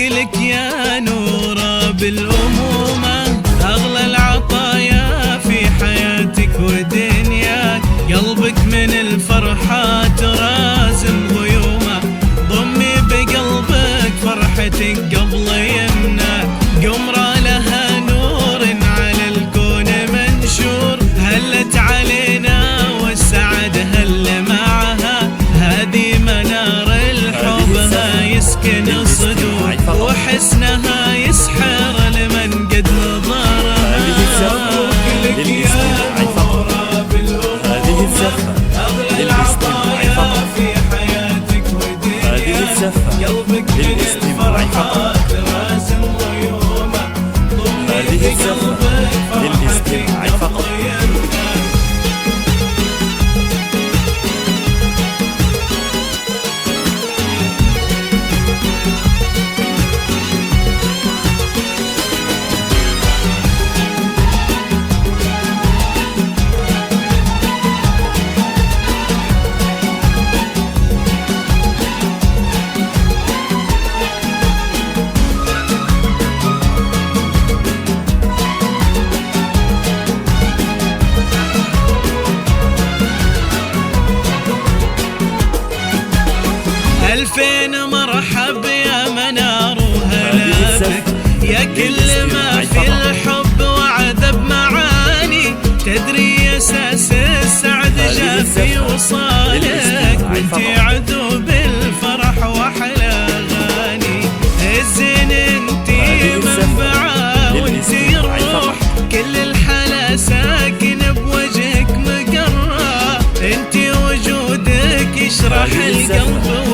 لك يا نورة بالأمومة، أغلى العطايا في حياتك ودنياك، قلبك من الفرحات راسم غيومه، ضمي بقلبك فرحتك قبل يمنا، قمرة لها نور على الكون منشور، هلت علينا والسعادة هل معها، هذه منار الحب يسكن الصدور، وحسنها يسحر لمن قد نظرها. لك يا نورة بالأمومة، أغلى العطايا في حياتك ودنياك، قلبك من الفرحات راسم غيومه، ضمي بقلبك فرحتك قبل يمنا. ألفين مرحب يا منار وهلا بك، يا كل ما في الحب وعد بمعاني، تدري أساس السعد جا في وصالك، وانتي عدو بالفرح وأحلى أغاني، الزين انتي منبعه وانتي الروح، كل الحلا ساكن بوجهك مقرة، انتي وجودك يشرح القلب